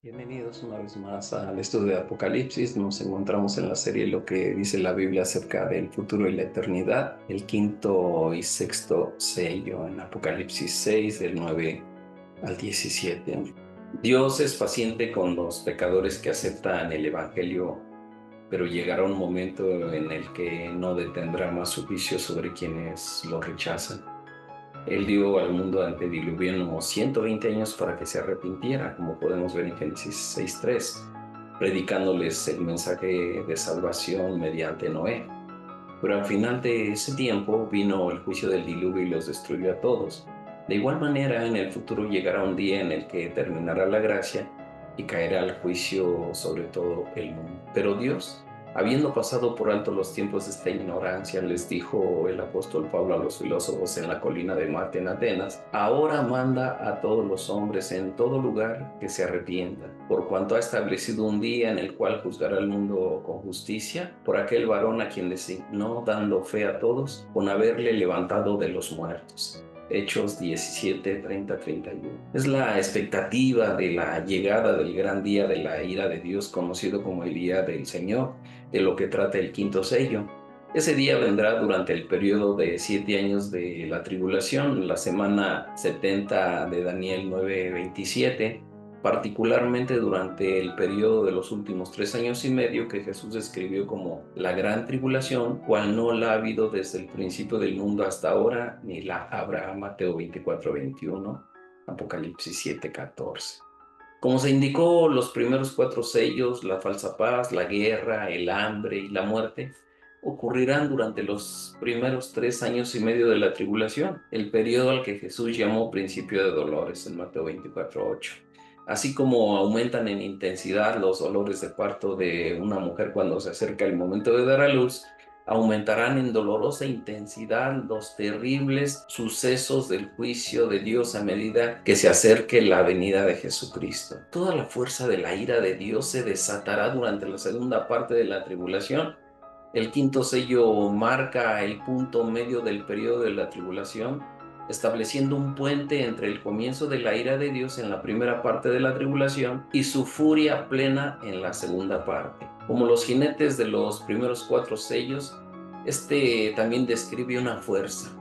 Bienvenidos una vez más al estudio de Apocalipsis. Nos encontramos en la serie Lo que dice la Biblia acerca del futuro y la eternidad, el quinto y sexto sello en Apocalipsis 6, del 9 al 17. Dios es paciente con los pecadores que aceptan el Evangelio, pero llegará un momento en el que no detendrá más su juicio sobre quienes lo rechazan. Él dio al mundo antediluviano 120 años para que se arrepintiera, como podemos ver en Génesis 6:3, predicándoles el mensaje de salvación mediante Noé. Pero al final de ese tiempo vino el juicio del diluvio y los destruyó a todos. De igual manera, en el futuro llegará un día en el que terminará la gracia y caerá el juicio sobre todo el mundo. Pero Dios, habiendo pasado por alto los tiempos de esta ignorancia, les dijo el apóstol Pablo a los filósofos en la colina de Marte en Atenas: ahora manda a todos los hombres en todo lugar que se arrepientan, por cuanto ha establecido un día en el cual juzgará al mundo con justicia por aquel varón a quien designó, dando fe a todos con haberle levantado de los muertos. Hechos 17, 30, 31. Es la expectativa de la llegada del gran día de la ira de Dios, conocido como el día del Señor, de lo que trata el quinto sello. Ese día vendrá durante el periodo de 7 años de la tribulación, la semana 70 de Daniel 9:27, particularmente durante el periodo de los últimos 3 años y medio que Jesús describió como la gran tribulación, cual no la ha habido desde el principio del mundo hasta ahora, ni la habrá. Mateo 24:21, Apocalipsis 7:14. Como se indicó, los primeros 4 sellos, la falsa paz, la guerra, el hambre y la muerte, ocurrirán durante los primeros 3 años y medio de la tribulación, el periodo al que Jesús llamó principio de dolores en Mateo 24:8. Así como aumentan en intensidad los dolores de parto de una mujer cuando se acerca el momento de dar a luz, aumentarán en dolorosa intensidad los terribles sucesos del juicio de Dios a medida que se acerque la venida de Jesucristo. Toda la fuerza de la ira de Dios se desatará durante la segunda parte de la tribulación. El quinto sello marca el punto medio del periodo de la tribulación, estableciendo un puente entre el comienzo de la ira de Dios en la primera parte de la tribulación y su furia plena en la segunda parte. Como los jinetes de los primeros 4 sellos, este también describe una fuerza.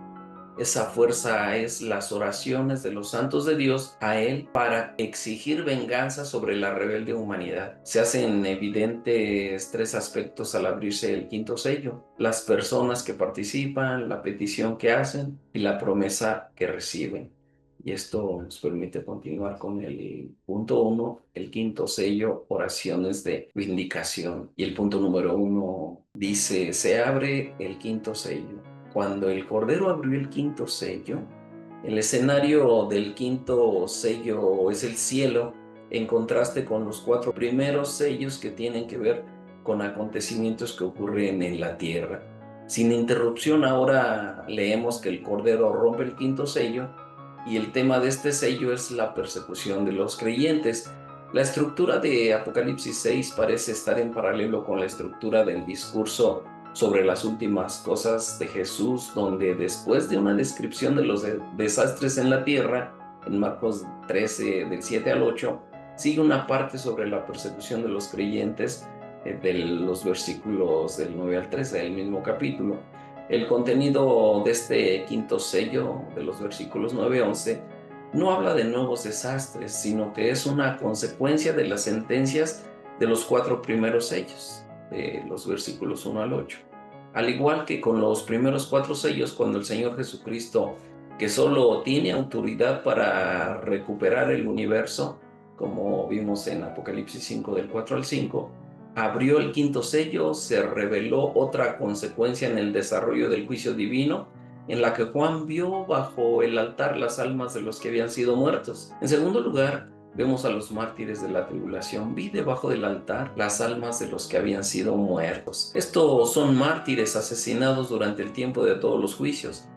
Esa fuerza es las oraciones de los santos de Dios a Él para exigir venganza sobre la rebelde humanidad. Se hacen evidentes 3 aspectos al abrirse el quinto sello: las personas que participan, la petición que hacen y la promesa que reciben. Y esto nos permite continuar con el punto 1, el quinto sello, oraciones de vindicación. Y el punto número 1 dice: se abre el quinto sello. Cuando el Cordero abrió el quinto sello, el escenario del quinto sello es el cielo, en contraste con los 4 primeros sellos que tienen que ver con acontecimientos que ocurren en la tierra. Sin interrupción, ahora leemos que el Cordero rompe el quinto sello y el tema de este sello es la persecución de los creyentes. La estructura de Apocalipsis 6 parece estar en paralelo con la estructura del discurso sobre las últimas cosas de Jesús, donde después de una descripción de los desastres en la tierra, en Marcos 13, del 7 al 8, sigue una parte sobre la persecución de los creyentes, de los versículos del 9 al 13 del mismo capítulo. El contenido de este quinto sello, de los versículos 9 a 11, no habla de nuevos desastres, sino que es una consecuencia de las sentencias de los 4 primeros sellos, de los versículos 1 al 8. Al igual que con los primeros 4 sellos, cuando el Señor Jesucristo, que solo tiene autoridad para recuperar el universo, como vimos en Apocalipsis 5 del 4 al 5, abrió el quinto sello, se reveló otra consecuencia en el desarrollo del juicio divino, en la que Juan vio bajo el altar las almas de los que habían sido muertos. En segundo lugar, vemos a los mártires de la tribulación. Vi debajo del altar las almas de los que habían sido muertos. Estos son mártires asesinados durante el tiempo de todos los juicios.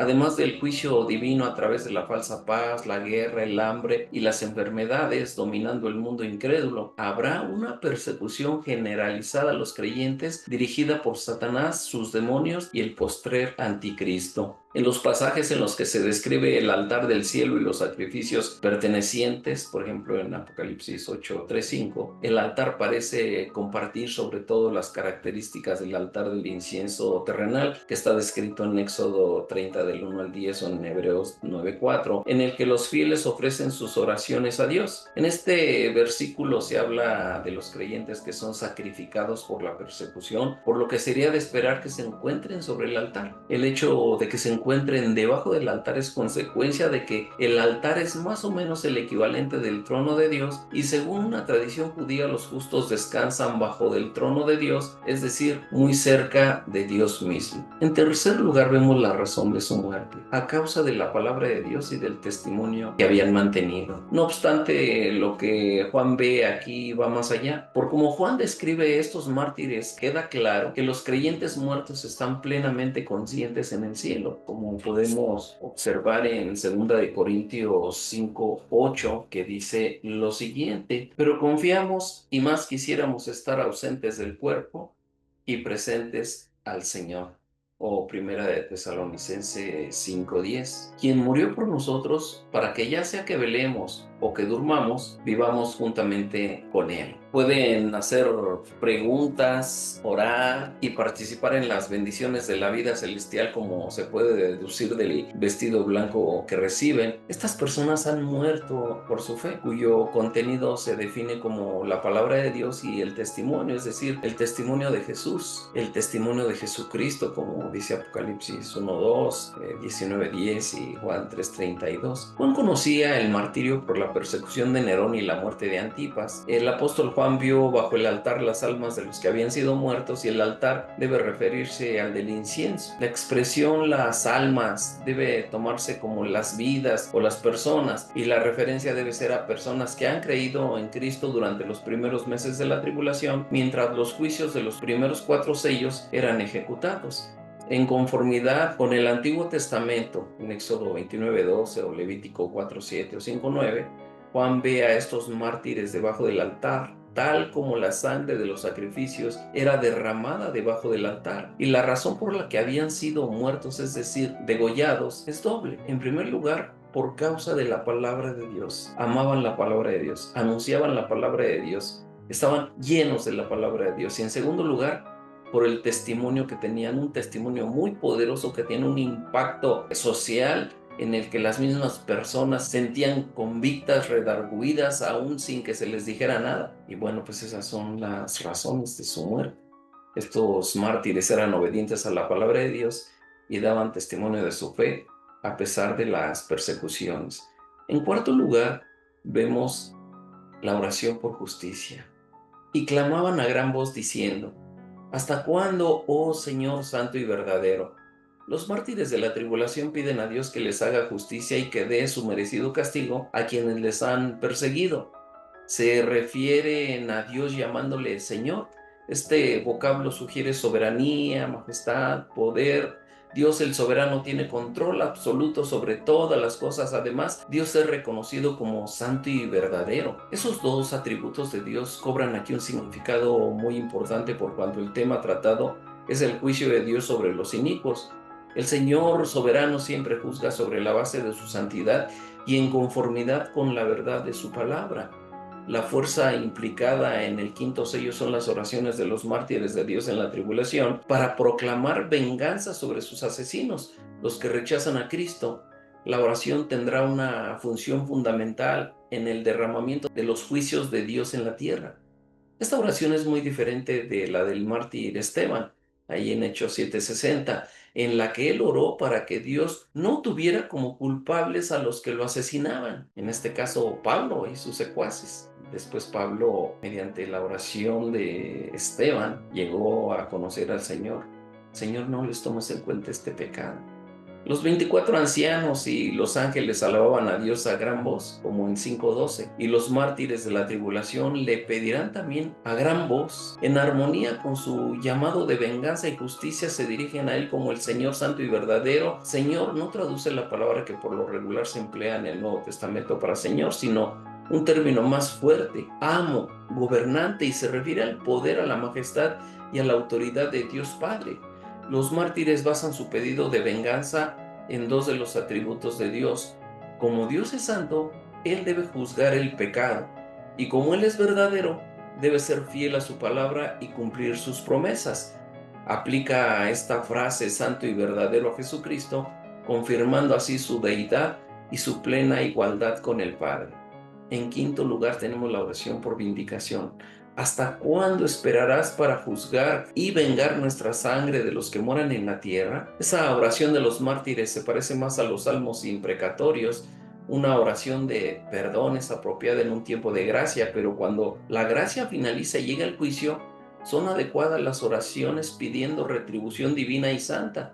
Además del juicio divino a través de la falsa paz, la guerra, el hambre y las enfermedades dominando el mundo incrédulo, habrá una persecución generalizada a los creyentes dirigida por Satanás, sus demonios y el postrer anticristo. En los pasajes en los que se describe el altar del cielo y los sacrificios pertenecientes, por ejemplo en Apocalipsis 8, 3, 5, el altar parece compartir sobre todo las características del altar del incienso terrenal, que está descrito en Éxodo 30 del 1 al 10 o en Hebreos 9, 4, en el que los fieles ofrecen sus oraciones a Dios. En este versículo se habla de los creyentes que son sacrificados por la persecución, por lo que sería de esperar que se encuentren sobre el altar. El hecho de que se encuentren debajo del altar es consecuencia de que el altar es más o menos el equivalente del trono de Dios, y según una tradición judía los justos descansan bajo del trono de Dios, es decir, muy cerca de Dios mismo. En tercer lugar vemos la razón de su muerte, a causa de la palabra de Dios y del testimonio que habían mantenido. No obstante, lo que Juan ve aquí va más allá. Por como Juan describe estos mártires, queda claro que los creyentes muertos están plenamente conscientes en el cielo, como podemos observar en 2 Corintios 5, 8, que dice lo siguiente: pero confiamos y más quisiéramos estar ausentes del cuerpo y presentes al Señor. O Primera de Tesalonicenses 5:10, quien murió por nosotros para que ya sea que velemos o que durmamos, vivamos juntamente con Él. Pueden hacer preguntas, orar y participar en las bendiciones de la vida celestial, como se puede deducir del vestido blanco que reciben. Estas personas han muerto por su fe, cuyo contenido se define como la palabra de Dios y el testimonio, es decir, el testimonio de Jesús, el testimonio de Jesucristo, como dice Apocalipsis 1:2, 19:10 y Juan 3:32. Juan conocía el martirio por la persecución de Nerón y la muerte de Antipas. El apóstol Juan vio bajo el altar las almas de los que habían sido muertos, y el altar debe referirse al del incienso. La expresión las almas debe tomarse como las vidas o las personas, y la referencia debe ser a personas que han creído en Cristo durante los primeros meses de la tribulación, mientras los juicios de los primeros 4 sellos eran ejecutados. En conformidad con el Antiguo Testamento, en Éxodo 29:12 o Levítico 4:7 o 5:9, Juan ve a estos mártires debajo del altar, tal como la sangre de los sacrificios era derramada debajo del altar. Y la razón por la que habían sido muertos, es decir, degollados, es doble. En primer lugar, por causa de la palabra de Dios. Amaban la palabra de Dios, anunciaban la palabra de Dios, estaban llenos de la palabra de Dios. Y en segundo lugar, por el testimonio que tenían, un testimonio muy poderoso que tiene un impacto social, en el que las mismas personas sentían convictas, redargüidas, aún sin que se les dijera nada. Y bueno, pues esas son las razones de su muerte. Estos mártires eran obedientes a la palabra de Dios y daban testimonio de su fe a pesar de las persecuciones. En cuarto lugar, vemos la oración por justicia. Y clamaban a gran voz diciendo: ¿hasta cuándo, oh Señor santo y verdadero? Los mártires de la tribulación piden a Dios que les haga justicia y que dé su merecido castigo a quienes les han perseguido. Se refieren a Dios llamándole Señor. Este vocablo sugiere soberanía, majestad, poder. Dios el soberano tiene control absoluto sobre todas las cosas. Además, Dios es reconocido como santo y verdadero. Esos dos atributos de Dios cobran aquí un significado muy importante, por cuanto el tema tratado es el juicio de Dios sobre los inicuos. El Señor soberano siempre juzga sobre la base de su santidad y en conformidad con la verdad de su palabra. La fuerza implicada en el quinto sello son las oraciones de los mártires de Dios en la tribulación para proclamar venganza sobre sus asesinos, los que rechazan a Cristo. La oración tendrá una función fundamental en el derramamiento de los juicios de Dios en la tierra. Esta oración es muy diferente de la del mártir Esteban, ahí en Hechos 7:60, en la que él oró para que Dios no tuviera como culpables a los que lo asesinaban, en este caso Pablo y sus secuaces. Después Pablo, mediante la oración de Esteban, llegó a conocer al Señor. Señor, no les tomes en cuenta este pecado. Los 24 ancianos y los ángeles alababan a Dios a gran voz, como en 5:12, y los mártires de la tribulación le pedirán también a gran voz. En armonía con su llamado de venganza y justicia, se dirigen a Él como el Señor santo y verdadero. Señor no traduce la palabra que por lo regular se emplea en el Nuevo Testamento para Señor, sino un término más fuerte: amo, gobernante, y se refiere al poder, a la majestad y a la autoridad de Dios Padre. Los mártires basan su pedido de venganza en dos de los atributos de Dios. Como Dios es santo, Él debe juzgar el pecado, y como Él es verdadero, debe ser fiel a su palabra y cumplir sus promesas. Aplica esta frase santo y verdadero a Jesucristo, confirmando así su deidad y su plena igualdad con el Padre. En quinto lugar tenemos la oración por vindicación. ¿Hasta cuándo esperarás para juzgar y vengar nuestra sangre de los que moran en la tierra? Esa oración de los mártires se parece más a los salmos imprecatorios, una oración de perdón es apropiada en un tiempo de gracia, pero cuando la gracia finaliza y llega el juicio, son adecuadas las oraciones pidiendo retribución divina y santa.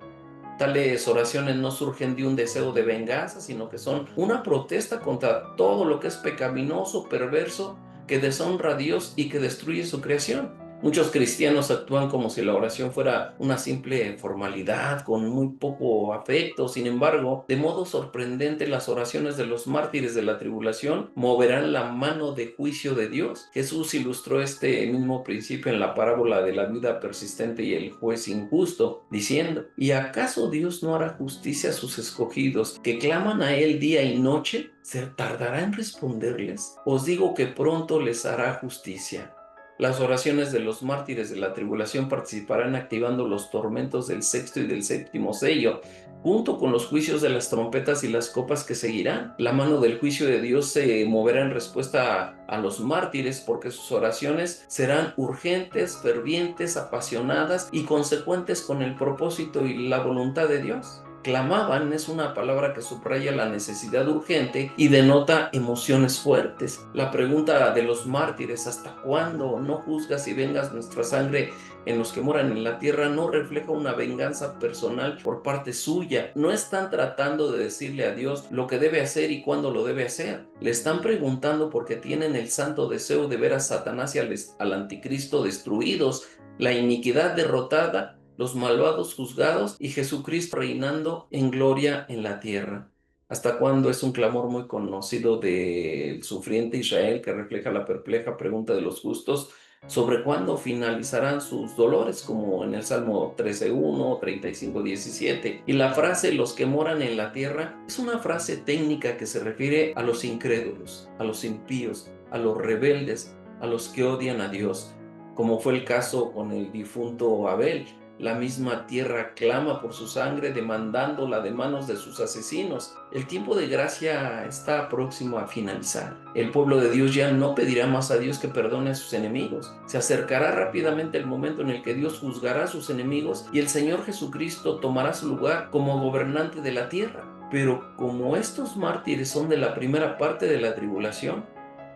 Tales oraciones no surgen de un deseo de venganza, sino que son una protesta contra todo lo que es pecaminoso, perverso, que deshonra a Dios y que destruye su creación. Muchos cristianos actúan como si la oración fuera una simple formalidad, con muy poco afecto. Sin embargo, de modo sorprendente, las oraciones de los mártires de la tribulación moverán la mano de juicio de Dios. Jesús ilustró este mismo principio en la parábola de la viuda persistente y el juez injusto, diciendo: ¿Y acaso Dios no hará justicia a sus escogidos, que claman a Él día y noche? ¿Se tardará en responderles? Os digo que pronto les hará justicia. Las oraciones de los mártires de la tribulación participarán activando los tormentos del sexto y del séptimo sello, junto con los juicios de las trompetas y las copas que seguirán. La mano del juicio de Dios se moverá en respuesta a los mártires, porque sus oraciones serán urgentes, fervientes, apasionadas y consecuentes con el propósito y la voluntad de Dios. Clamaban es una palabra que subraya la necesidad urgente y denota emociones fuertes. La pregunta de los mártires, ¿hasta cuándo no juzgas y vengas nuestra sangre en los que moran en la tierra?, no refleja una venganza personal por parte suya. No están tratando de decirle a Dios lo que debe hacer y cuándo lo debe hacer. Le están preguntando porque tienen el santo deseo de ver a Satanás y al anticristo destruidos, la iniquidad derrotada, los malvados juzgados y Jesucristo reinando en gloria en la tierra. ¿Hasta cuándo? Es un clamor muy conocido del sufriente Israel, que refleja la perpleja pregunta de los justos sobre cuándo finalizarán sus dolores, como en el Salmo 13:1, 35:17. Y la frase "los que moran en la tierra" es una frase técnica que se refiere a los incrédulos, a los impíos, a los rebeldes, a los que odian a Dios, como fue el caso con el difunto Abel. La misma tierra clama por su sangre, demandándola de manos de sus asesinos. El tiempo de gracia está próximo a finalizar. El pueblo de Dios ya no pedirá más a Dios que perdone a sus enemigos. Se acercará rápidamente el momento en el que Dios juzgará a sus enemigos y el Señor Jesucristo tomará su lugar como gobernante de la tierra. Pero como estos mártires son de la primera parte de la tribulación,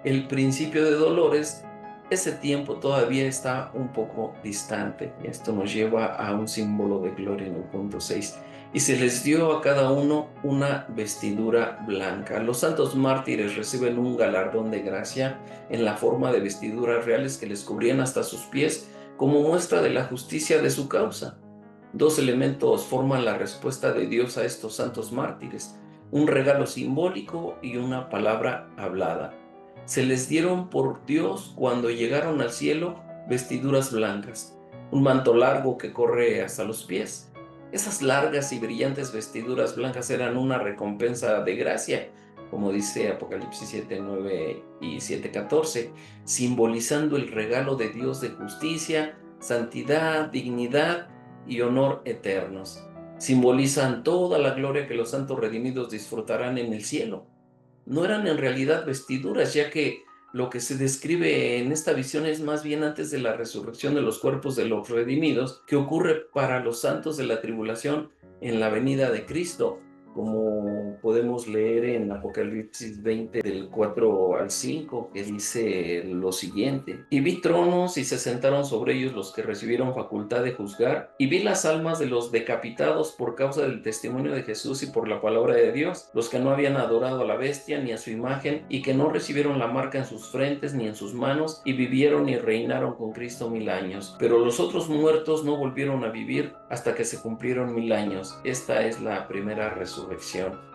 el principio de dolores, ese tiempo todavía está un poco distante. Esto nos lleva a un símbolo de gloria en el punto 6. Y se les dio a cada uno una vestidura blanca. Los santos mártires reciben un galardón de gracia en la forma de vestiduras reales que les cubrían hasta sus pies, como muestra de la justicia de su causa. Dos elementos forman la respuesta de Dios a estos santos mártires: un regalo simbólico y una palabra hablada. Se les dieron por Dios, cuando llegaron al cielo, vestiduras blancas, un manto largo que corre hasta los pies. Esas largas y brillantes vestiduras blancas eran una recompensa de gracia, como dice Apocalipsis 7:9 y 7:14, simbolizando el regalo de Dios de justicia, santidad, dignidad y honor eternos. Simbolizan toda la gloria que los santos redimidos disfrutarán en el cielo. No eran en realidad vestiduras, ya que lo que se describe en esta visión es más bien antes de la resurrección de los cuerpos de los redimidos, que ocurre para los santos de la tribulación en la venida de Cristo, como podemos leer en Apocalipsis 20 del 4 al 5, que dice lo siguiente: y vi tronos y se sentaron sobre ellos los que recibieron facultad de juzgar, y vi las almas de los decapitados por causa del testimonio de Jesús y por la palabra de Dios, los que no habían adorado a la bestia ni a su imagen, y que no recibieron la marca en sus frentes ni en sus manos, y vivieron y reinaron con Cristo 1000 años. Pero los otros muertos no volvieron a vivir hasta que se cumplieron 1000 años. Esta es la primera resurrección.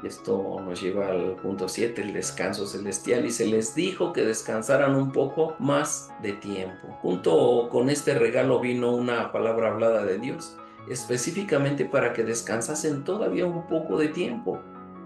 Esto nos lleva al punto 7, el descanso celestial, y se les dijo que descansaran un poco más de tiempo. Junto con este regalo vino una palabra hablada de Dios. específicamente para que descansasen todavía un poco de tiempo.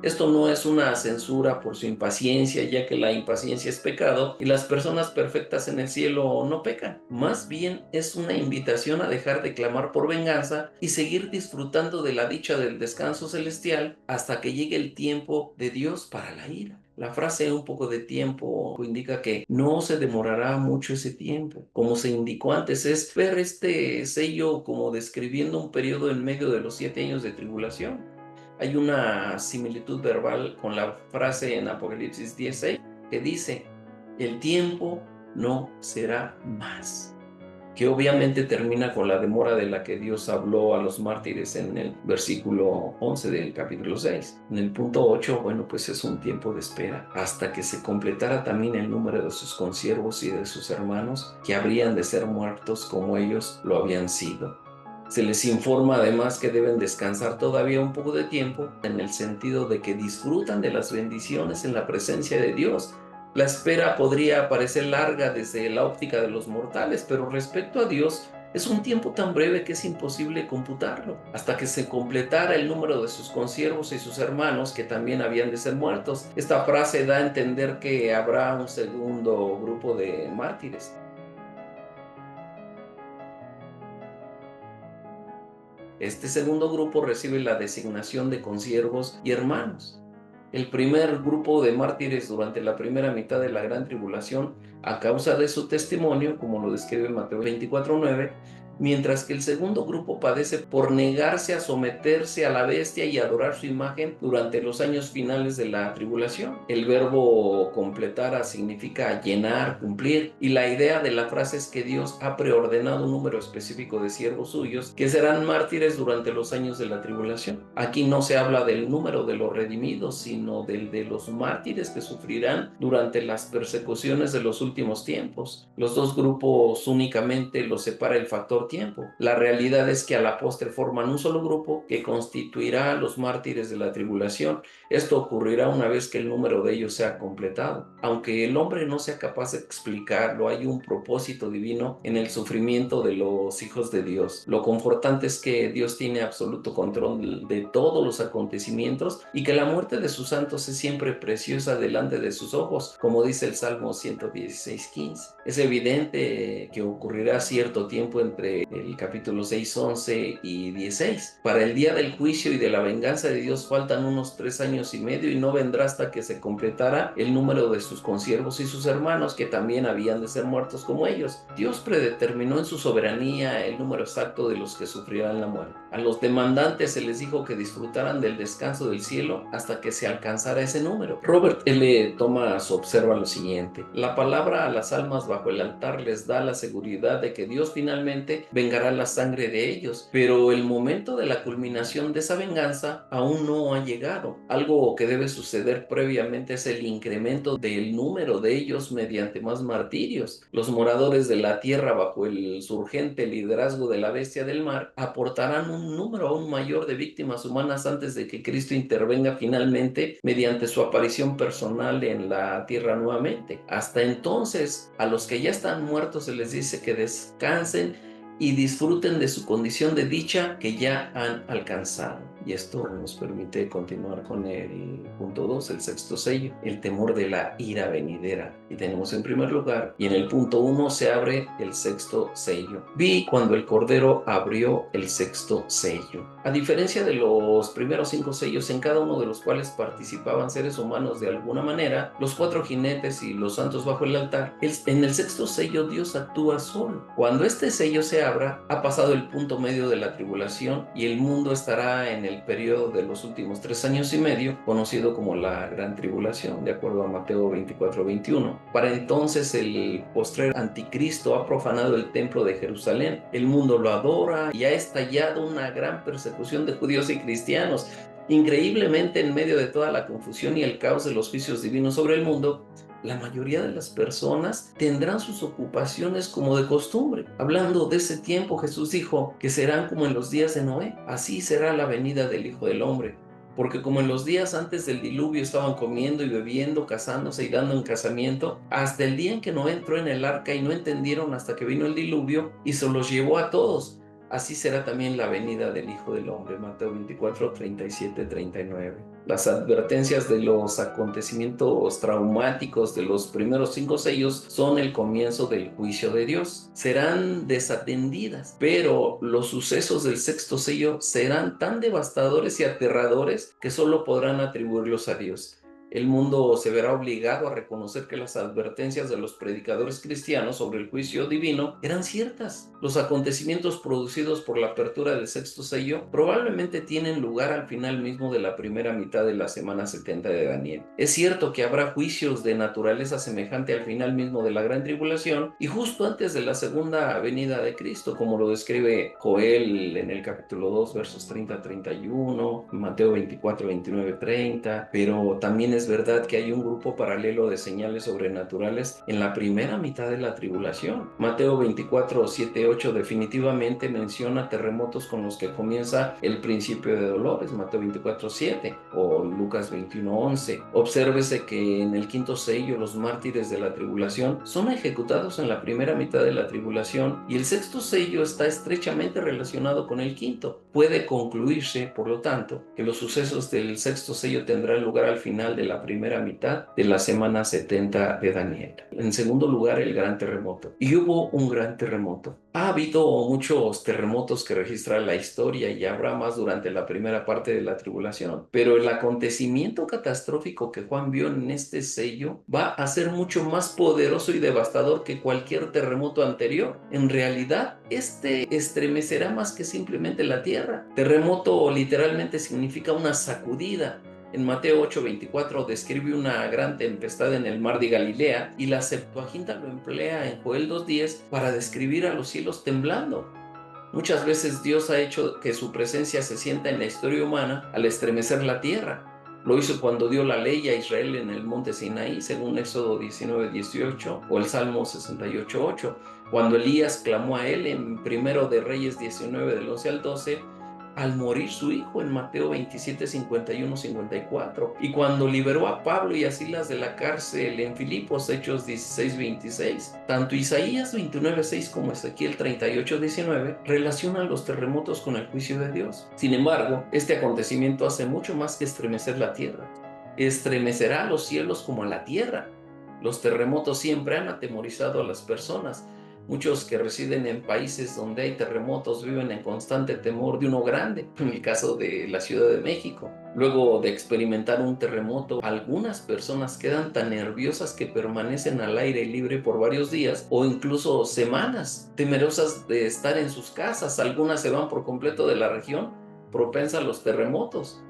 Esto no es una censura por su impaciencia, ya que la impaciencia es pecado y las personas perfectas en el cielo no pecan. Más bien es una invitación a dejar de clamar por venganza y seguir disfrutando de la dicha del descanso celestial hasta que llegue el tiempo de Dios para la ira. La frase un poco de tiempo indica que no se demorará mucho ese tiempo. Como se indicó antes, es ver este sello como describiendo un periodo en medio de los 7 años de tribulación. Hay una similitud verbal con la frase en Apocalipsis 16 que dice, el tiempo no será más, que obviamente termina con la demora de la que Dios habló a los mártires en el versículo 11 del capítulo 6. En el punto 8, bueno, pues es un tiempo de espera hasta que se completara también el número de sus consiervos y de sus hermanos que habrían de ser muertos como ellos lo habían sido. Se les informa además que deben descansar todavía un poco de tiempo en el sentido de que disfrutan de las bendiciones en la presencia de Dios. La espera podría parecer larga desde la óptica de los mortales, pero respecto a Dios es un tiempo tan breve que es imposible computarlo, hasta que se completara el número de sus consiervos y sus hermanos que también habían de ser muertos. Esta frase da a entender que habrá un segundo grupo de mártires. Este segundo grupo recibe la designación de consiervos y hermanos. El primer grupo de mártires durante la primera mitad de la gran tribulación, a causa de su testimonio, como lo describe Mateo 24:9, mientras que el segundo grupo padece por negarse a someterse a la bestia y adorar su imagen durante los años finales de la tribulación. El verbo completara significa llenar, cumplir, y la idea de la frase es que Dios ha preordenado un número específico de siervos suyos que serán mártires durante los años de la tribulación. Aquí no se habla del número de los redimidos, sino del de los mártires que sufrirán durante las persecuciones de los últimos tiempos. Los dos grupos únicamente los separa el factor tiempo. La realidad es que a la postre forman un solo grupo que constituirá a los mártires de la tribulación. Esto ocurrirá una vez que el número de ellos sea completado. Aunque el hombre no sea capaz de explicarlo, hay un propósito divino en el sufrimiento de los hijos de Dios. Lo confortante es que Dios tiene absoluto control de todos los acontecimientos y que la muerte de sus santos es siempre preciosa delante de sus ojos, como dice el Salmo 116:15. Es evidente que ocurrirá cierto tiempo entre el capítulo 6, 11 y 16. Para el día del juicio y de la venganza de Dios faltan unos 3 años y medio y no vendrá hasta que se completara el número de sus consiervos y sus hermanos que también habían de ser muertos como ellos. Dios predeterminó en su soberanía el número exacto de los que sufrirán la muerte. A los demandantes se les dijo que disfrutaran del descanso del cielo hasta que se alcanzara ese número. Robert L. Thomas observa lo siguiente: la palabra a las almas bajo el altar les da la seguridad de que Dios finalmente vengará la sangre de ellos, pero el momento de la culminación de esa venganza aún no ha llegado. Algo que debe suceder previamente es el incremento del número de ellos mediante más martirios. Los moradores de la tierra bajo el surgente liderazgo de la bestia del mar aportarán un número aún mayor de víctimas humanas antes de que Cristo intervenga finalmente mediante su aparición personal en la tierra nuevamente. Hasta entonces, a los que ya están muertos se les dice que descansen y disfruten de su condición de dicha que ya han alcanzado. Y esto nos permite continuar con el punto 2, el sexto sello, el temor de la ira venidera. Y tenemos en primer lugar, y en el punto 1 se abre el sexto sello. Vi cuando el Cordero abrió el sexto sello. A diferencia de los primeros 5 sellos, en cada uno de los cuales participaban seres humanos de alguna manera, los 4 jinetes y los santos bajo el altar, en el sexto sello Dios actúa solo. Cuando este sello se abra, ha pasado el punto medio de la tribulación y el mundo estará en el periodo de los últimos 3 años y medio, conocido como la Gran Tribulación, de acuerdo a Mateo 24:21. Para entonces el postrer anticristo ha profanado el templo de Jerusalén, el mundo lo adora y ha estallado una gran persecución de judíos y cristianos. Increíblemente, en medio de toda la confusión y el caos de los juicios divinos sobre el mundo, la mayoría de las personas tendrán sus ocupaciones como de costumbre. Hablando de ese tiempo, Jesús dijo que serán como en los días de Noé. Así será la venida del Hijo del Hombre. Porque como en los días antes del diluvio estaban comiendo y bebiendo, casándose y dando en casamiento, hasta el día en que Noé entró en el arca y no entendieron hasta que vino el diluvio y se los llevó a todos. Así será también la venida del Hijo del Hombre. Mateo 24, 37, 39. Las advertencias de los acontecimientos traumáticos de los primeros 5 sellos son el comienzo del juicio de Dios. Serán desatendidas, pero los sucesos del sexto sello serán tan devastadores y aterradores que solo podrán atribuirlos a Dios. El mundo se verá obligado a reconocer que las advertencias de los predicadores cristianos sobre el juicio divino eran ciertas. Los acontecimientos producidos por la apertura del sexto sello probablemente tienen lugar al final mismo de la primera mitad de la semana 70 de Daniel. Es cierto que habrá juicios de naturaleza semejante al final mismo de la gran tribulación y justo antes de la segunda venida de Cristo, como lo describe Joel en el capítulo 2, versos 30-31, Mateo 24, 29-30, pero también es verdad que hay un grupo paralelo de señales sobrenaturales en la primera mitad de la tribulación. Mateo 24, 7, 8 definitivamente menciona terremotos con los que comienza el principio de dolores, Mateo 24, 7 o Lucas 21, 11. Obsérvese que en el quinto sello los mártires de la tribulación son ejecutados en la primera mitad de la tribulación y el sexto sello está estrechamente relacionado con el quinto. Puede concluirse, por lo tanto, que los sucesos del sexto sello tendrán lugar al final de la primera mitad de la semana 70 de Daniel. En segundo lugar, el gran terremoto. Y hubo un gran terremoto. Ha habido muchos terremotos que registra la historia y habrá más durante la primera parte de la tribulación, pero el acontecimiento catastrófico que Juan vio en este sello va a ser mucho más poderoso y devastador que cualquier terremoto anterior. En realidad, este estremecerá más que simplemente la tierra. Terremoto literalmente significa una sacudida. En Mateo 8:24 describe una gran tempestad en el mar de Galilea y la Septuaginta lo emplea en Joel 2:10 para describir a los cielos temblando. Muchas veces Dios ha hecho que su presencia se sienta en la historia humana al estremecer la tierra. Lo hizo cuando dio la ley a Israel en el monte Sinaí, según Éxodo 19:18 o el Salmo 68:8. Cuando Elías clamó a él en Primero de Reyes 19 del 11 al 12, al morir su hijo en Mateo 27, 51, 54. Y cuando liberó a Pablo y a Silas de la cárcel en Filipos, Hechos 16, 26. Tanto Isaías 29, 6 como Ezequiel 38, 19 relacionan los terremotos con el juicio de Dios. Sin embargo, este acontecimiento hace mucho más que estremecer la tierra. Estremecerá a los cielos como a la tierra. Los terremotos siempre han atemorizado a las personas. Muchos que residen en países donde hay terremotos viven en constante temor de uno grande, en el caso de la Ciudad de México. Luego de experimentar un terremoto, algunas personas quedan tan nerviosas que permanecen al aire libre por varios días o incluso semanas, temerosas de estar en sus casas. Algunas se van por completo de la región propensa a los terremotos.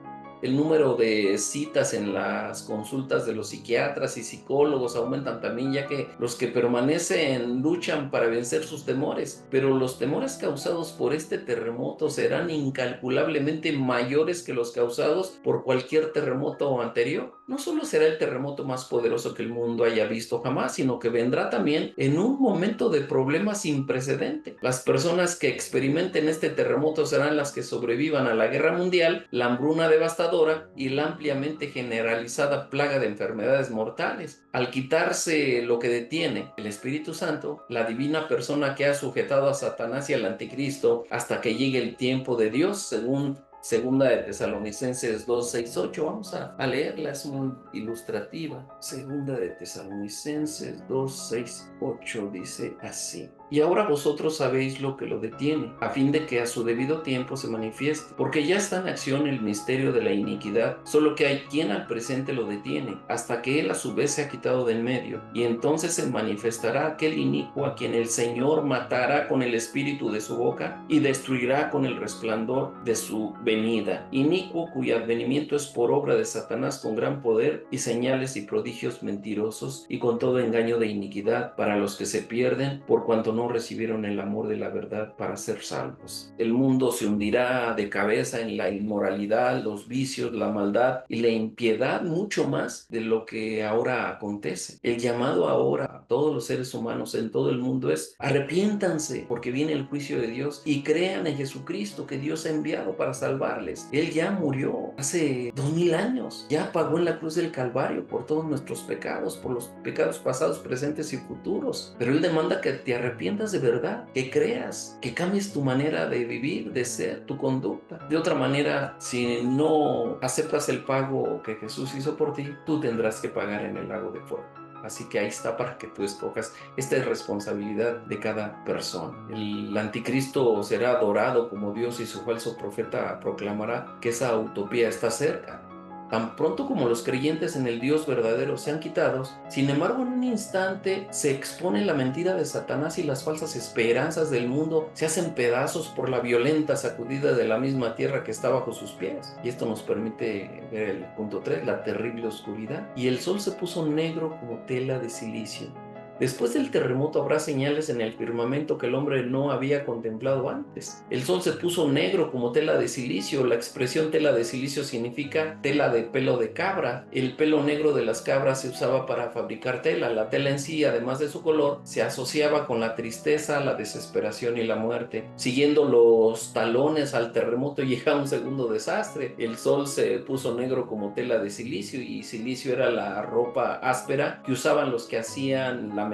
El número de citas en las consultas de los psiquiatras y psicólogos aumentan también, ya que los que permanecen luchan para vencer sus temores, pero los temores causados por este terremoto serán incalculablemente mayores que los causados por cualquier terremoto anterior. No solo será el terremoto más poderoso que el mundo haya visto jamás, sino que vendrá también en un momento de problemas sin precedente. Las personas que experimenten este terremoto serán las que sobrevivan a la guerra mundial, la hambruna devastadora y la ampliamente generalizada plaga de enfermedades mortales. Al quitarse lo que detiene el Espíritu Santo, la divina persona que ha sujetado a Satanás y al anticristo hasta que llegue el tiempo de Dios, según Segunda de Tesalonicenses 2, 6, 8. Vamos a leerla, es muy ilustrativa. Segunda de Tesalonicenses 2, 6, 8 dice así: y ahora vosotros sabéis lo que lo detiene, a fin de que a su debido tiempo se manifieste, porque ya está en acción el misterio de la iniquidad, solo que hay quien al presente lo detiene, hasta que él a su vez se ha quitado de en medio, y entonces se manifestará aquel inicuo a quien el Señor matará con el espíritu de su boca y destruirá con el resplandor de su venida. Inicuo cuyo advenimiento es por obra de Satanás con gran poder y señales y prodigios mentirosos y con todo engaño de iniquidad para los que se pierden por cuanto no recibieron el amor de la verdad para ser salvos. El mundo se hundirá de cabeza en la inmoralidad, los vicios, la maldad y la impiedad mucho más de lo que ahora acontece. El llamado ahora a todos los seres humanos en todo el mundo es: arrepiéntanse porque viene el juicio de Dios y crean en Jesucristo que Dios ha enviado para salvar salvarles. Él ya murió hace 2000 años, ya pagó en la cruz del Calvario por todos nuestros pecados, por los pecados pasados, presentes y futuros. Pero Él demanda que te arrepientas de verdad, que creas, que cambies tu manera de vivir, de ser, tu conducta. De otra manera, si no aceptas el pago que Jesús hizo por ti, tú tendrás que pagar en el lago de fuego. Así que ahí está para que tú escojas. Esta es responsabilidad de cada persona. El anticristo será adorado como Dios y su falso profeta proclamará que esa utopía está cerca. Tan pronto como los creyentes en el Dios verdadero sean quitados, sin embargo, en un instante se expone la mentira de Satanás y las falsas esperanzas del mundo se hacen pedazos por la violenta sacudida de la misma tierra que está bajo sus pies. Y esto nos permite ver el punto 3, la terrible oscuridad. Y el sol se puso negro como tela de silicio. Después del terremoto habrá señales en el firmamento que el hombre no había contemplado antes. El sol se puso negro como tela de silicio. La expresión tela de silicio significa tela de pelo de cabra. El pelo negro de las cabras se usaba para fabricar tela. La tela en sí, además de su color, se asociaba con la tristeza, la desesperación y la muerte. Siguiendo los talones al terremoto llega un segundo desastre. El sol se puso negro como tela de silicio, y silicio era la ropa áspera que usaban los que hacían lamentaciones.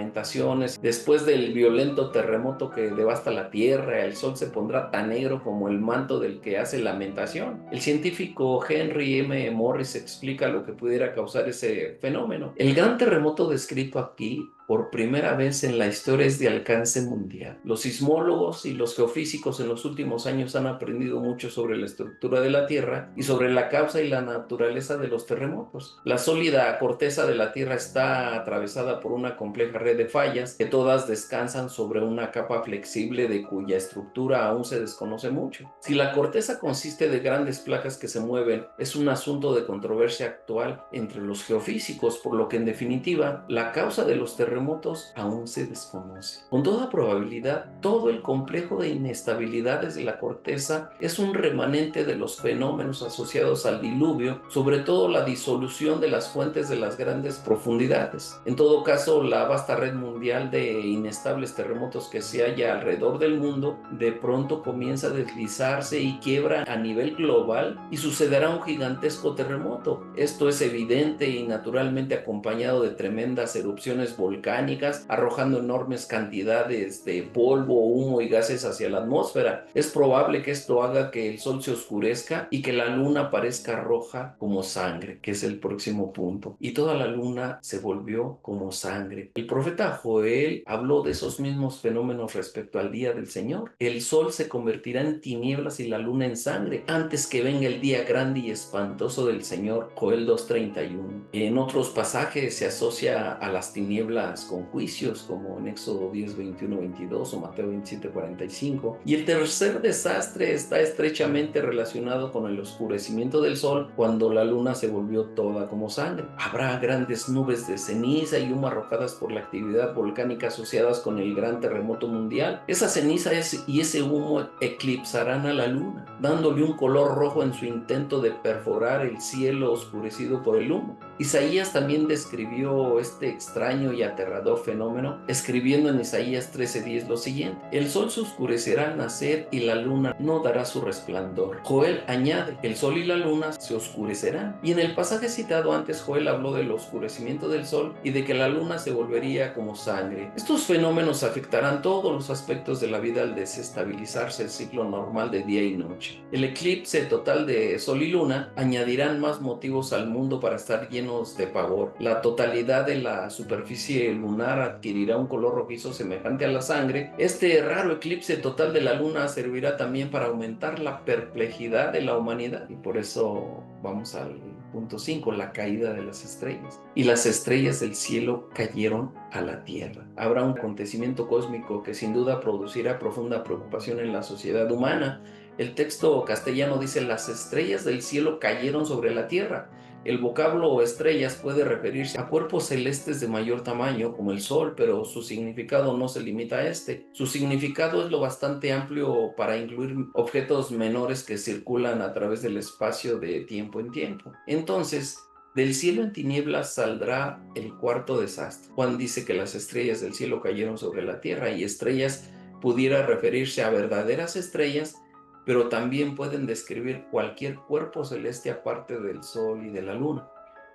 Después del violento terremoto que devasta la tierra, el sol se pondrá tan negro como el manto del que hace lamentación. El científico Henry M. Morris explica lo que pudiera causar ese fenómeno. El gran terremoto descrito aquí por primera vez en la historia es de alcance mundial. Los sismólogos y los geofísicos en los últimos años han aprendido mucho sobre la estructura de la Tierra y sobre la causa y la naturaleza de los terremotos. La sólida corteza de la Tierra está atravesada por una compleja red de fallas que todas descansan sobre una capa flexible de cuya estructura aún se desconoce mucho. Si la corteza consiste de grandes placas que se mueven, es un asunto de controversia actual entre los geofísicos, por lo que en definitiva la causa de los terremotos aún se desconoce. Con toda probabilidad, todo el complejo de inestabilidades de la corteza es un remanente de los fenómenos asociados al diluvio, sobre todo la disolución de las fuentes de las grandes profundidades. En todo caso, la vasta red mundial de inestables terremotos que se halla alrededor del mundo de pronto comienza a deslizarse y quiebra a nivel global y sucederá un gigantesco terremoto. Esto es evidente y naturalmente acompañado de tremendas erupciones volcánicas arrojando enormes cantidades de polvo, humo y gases hacia la atmósfera. Es probable que esto haga que el sol se oscurezca y que la luna parezca roja como sangre, que es el próximo punto. Y toda la luna se volvió como sangre. El profeta Joel habló de esos mismos fenómenos respecto al día del Señor. El sol se convertirá en tinieblas y la luna en sangre antes que venga el día grande y espantoso del Señor. Joel 2:31. En otros pasajes se asocia a las tinieblas con juicios, como en Éxodo 10:21-22 o Mateo 27:45. Y el tercer desastre está estrechamente relacionado con el oscurecimiento del sol cuando la luna se volvió toda como sangre. Habrá grandes nubes de ceniza y humo arrojadas por la actividad volcánica asociadas con el gran terremoto mundial. Esa ceniza y ese humo eclipsarán a la luna, dándole un color rojo en su intento de perforar el cielo oscurecido por el humo. Isaías también describió este extraño y aterrador fenómeno, escribiendo en Isaías 13:10 lo siguiente: el sol se oscurecerá al nacer y la luna no dará su resplandor. Joel añade: el sol y la luna se oscurecerán. Y en el pasaje citado antes, Joel habló del oscurecimiento del sol y de que la luna se volvería como sangre. Estos fenómenos afectarán todos los aspectos de la vida al desestabilizarse el ciclo normal de día y noche. El eclipse total de sol y luna añadirán más motivos al mundo para estar llenos de pavor. La totalidad de la superficie lunar adquirirá un color rojizo semejante a la sangre. Este raro eclipse total de la luna servirá también para aumentar la perplejidad de la humanidad, y por eso vamos al punto 5, la caída de las estrellas. Y las estrellas del cielo cayeron a la tierra. Habrá un acontecimiento cósmico que sin duda producirá profunda preocupación en la sociedad humana. El texto castellano dice: las estrellas del cielo cayeron sobre la tierra. El vocablo estrellas puede referirse a cuerpos celestes de mayor tamaño, como el Sol, pero su significado no se limita a este. Su significado es lo bastante amplio para incluir objetos menores que circulan a través del espacio de tiempo en tiempo. Entonces, del cielo en tinieblas saldrá el cuarto desastre. Juan dice que las estrellas del cielo cayeron sobre la tierra, y estrellas pudiera referirse a verdaderas estrellas pero también pueden describir cualquier cuerpo celeste aparte del Sol y de la Luna.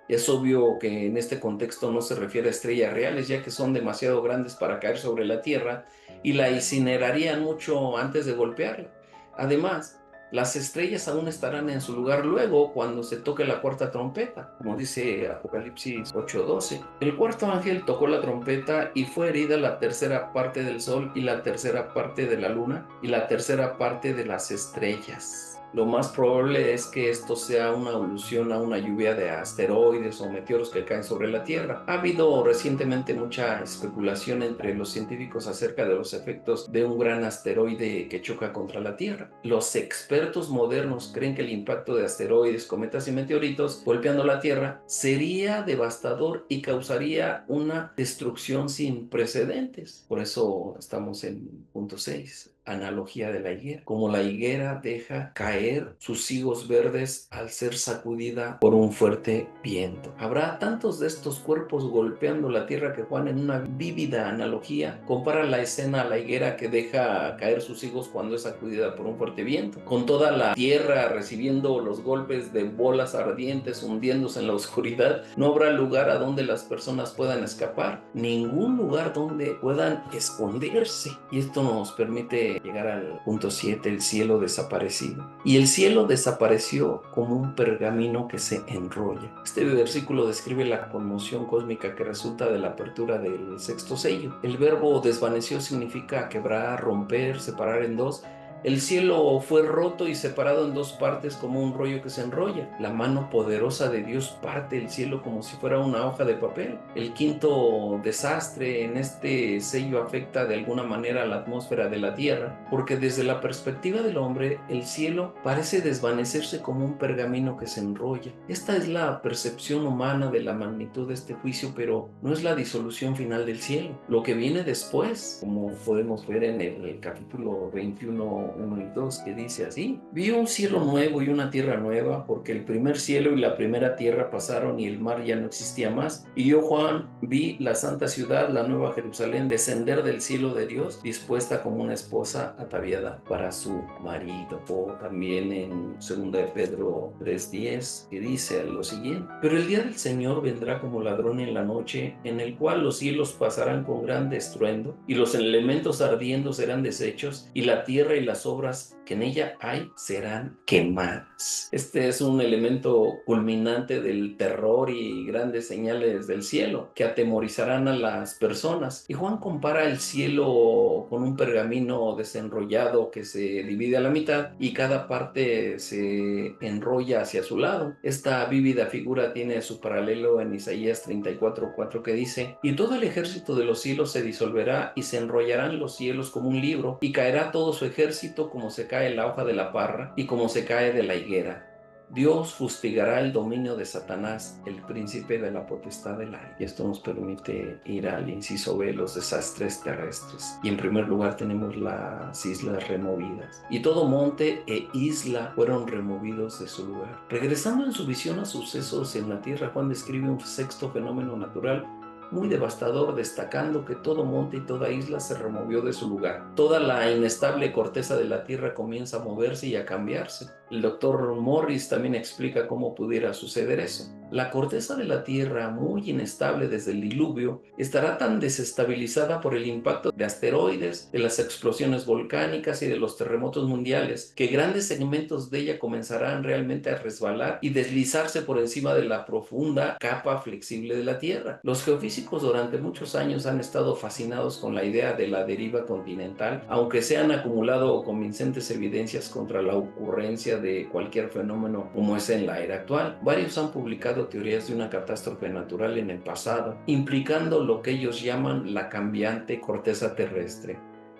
Es obvio que en este contexto no se refiere a estrellas reales, ya que son demasiado grandes para caer sobre la Tierra y la incinerarían mucho antes de golpearla. Además, las estrellas aún estarán en su lugar luego cuando se toque la cuarta trompeta, como dice Apocalipsis 8:12. El cuarto ángel tocó la trompeta y fue herida la tercera parte del sol y la tercera parte de la luna y la tercera parte de las estrellas. Lo más probable es que esto sea una alusión a una lluvia de asteroides o meteoros que caen sobre la Tierra. Ha habido recientemente mucha especulación entre los científicos acerca de los efectos de un gran asteroide que choca contra la Tierra. Los expertos modernos creen que el impacto de asteroides, cometas y meteoritos golpeando la Tierra sería devastador y causaría una destrucción sin precedentes. Por eso estamos en punto 6. Analogía de la higuera. Como la higuera deja caer sus higos verdes al ser sacudida por un fuerte viento. Habrá tantos de estos cuerpos golpeando la tierra que Juan, en una vívida analogía, compara la escena a la higuera que deja caer sus higos cuando es sacudida por un fuerte viento, con toda la tierra recibiendo los golpes de bolas ardientes, hundiéndose en la oscuridad. No habrá lugar a donde las personas puedan escapar, ningún lugar donde puedan esconderse. Y esto nos permite llegar al punto 7, el cielo desaparecido. Y el cielo desapareció como un pergamino que se enrolla. Este versículo describe la conmoción cósmica que resulta de la apertura del sexto sello. El verbo desvaneció significa quebrar, romper, separar en dos. El cielo fue roto y separado en dos partes como un rollo que se enrolla. La mano poderosa de Dios parte el cielo como si fuera una hoja de papel. El quinto desastre en este sello afecta de alguna manera a la atmósfera de la tierra, porque desde la perspectiva del hombre, el cielo parece desvanecerse como un pergamino que se enrolla. Esta es la percepción humana de la magnitud de este juicio, pero no es la disolución final del cielo. Lo que viene después, como podemos ver en el capítulo 21, 1 y 2, que dice así: vi un cielo nuevo y una tierra nueva, porque el primer cielo y la primera tierra pasaron y el mar ya no existía más. Y yo, Juan, vi la santa ciudad, la nueva Jerusalén, descender del cielo de Dios, dispuesta como una esposa ataviada para su marido. O también en 2 de Pedro 3:10, que dice lo siguiente: pero el día del Señor vendrá como ladrón en la noche, en el cual los cielos pasarán con gran estruendo, y los elementos ardiendo serán deshechos, y la tierra y las obras que en ella hay serán quemadas. Este es un elemento culminante del terror y grandes señales del cielo que atemorizarán a las personas. Y Juan compara el cielo con un pergamino desenrollado que se divide a la mitad y cada parte se enrolla hacia su lado. Esta vívida figura tiene su paralelo en Isaías 34:4, que dice: y todo el ejército de los cielos se disolverá y se enrollarán los cielos como un libro, y caerá todo su ejército como se cae la hoja de la parra y como se cae de la higuera. Dios fustigará el dominio de Satanás, el príncipe de la potestad del aire. Y esto nos permite ir al inciso B, los desastres terrestres. Y en primer lugar tenemos las islas removidas. Y todo monte e isla fueron removidos de su lugar. Regresando en su visión a sucesos en la tierra, Juan describe un sexto fenómeno natural muy devastador, destacando que todo monte y toda isla se removió de su lugar. Toda la inestable corteza de la tierra comienza a moverse y a cambiarse. El doctor Morris también explica cómo pudiera suceder eso. La corteza de la tierra, muy inestable desde el diluvio, estará tan desestabilizada por el impacto de asteroides, de las explosiones volcánicas y de los terremotos mundiales, que grandes segmentos de ella comenzarán realmente a resbalar y deslizarse por encima de la profunda capa flexible de la tierra. Los geofísicos durante muchos años han estado fascinados con la idea de la deriva continental, aunque se han acumulado convincentes evidencias contra la ocurrencia de cualquier fenómeno como es en la era actual. Varios han publicado teorías de una catástrofe natural en el pasado, implicando lo que ellos llaman la cambiante corteza terrestre.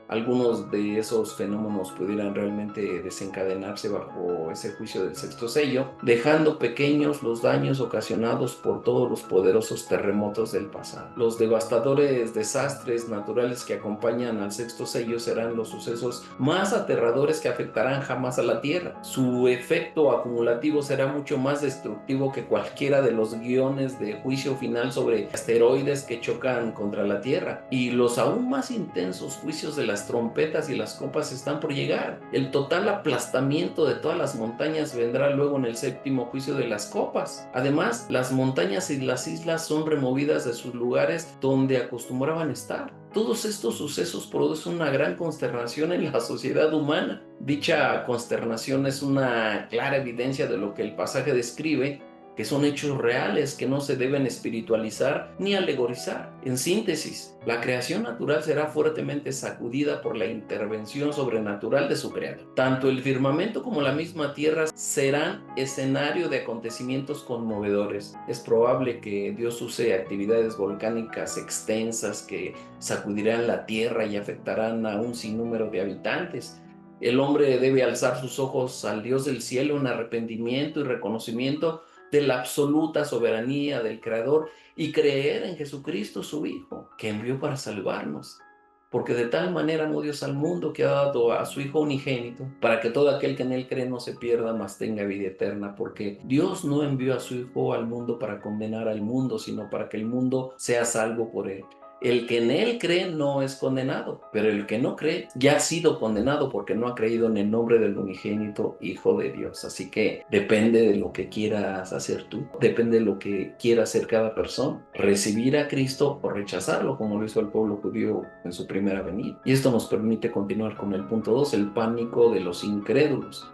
Algunos de esos fenómenos pudieran realmente desencadenarse bajo ese juicio del sexto sello, dejando pequeños los daños ocasionados por todos los poderosos terremotos del pasado. Los devastadores desastres naturales que acompañan al sexto sello serán los sucesos más aterradores que afectarán jamás a la Tierra. Su efecto acumulativo será mucho más destructivo que cualquiera de los guiones de juicio final sobre asteroides que chocan contra la Tierra, y los aún más intensos juicios de la las trompetas y las copas están por llegar. El total aplastamiento de todas las montañas vendrá luego en el séptimo juicio de las copas. Además, las montañas y las islas son removidas de sus lugares donde acostumbraban estar. Todos estos sucesos producen una gran consternación en la sociedad humana. Dicha consternación es una clara evidencia de lo que el pasaje describe, que son hechos reales que no se deben espiritualizar ni alegorizar. En síntesis, la creación natural será fuertemente sacudida por la intervención sobrenatural de su creador. Tanto el firmamento como la misma tierra serán escenario de acontecimientos conmovedores. Es probable que Dios use actividades volcánicas extensas que sacudirán la tierra y afectarán a un sinnúmero de habitantes. El hombre debe alzar sus ojos al Dios del cielo en arrepentimiento y reconocimiento de la absoluta soberanía del Creador y creer en Jesucristo su Hijo, que envió para salvarnos. Porque de tal manera amó Dios al mundo que ha dado a su Hijo unigénito, para que todo aquel que en él cree no se pierda, mas tenga vida eterna. Porque Dios no envió a su Hijo al mundo para condenar al mundo, sino para que el mundo sea salvo por él. El que en él cree no es condenado, pero el que no cree ya ha sido condenado porque no ha creído en el nombre del unigénito Hijo de Dios. Así que depende de lo que quieras hacer tú, depende de lo que quiera hacer cada persona, recibir a Cristo o rechazarlo, como lo hizo el pueblo judío en su primera venida. Y esto nos permite continuar con el punto 2, el pánico de los incrédulos.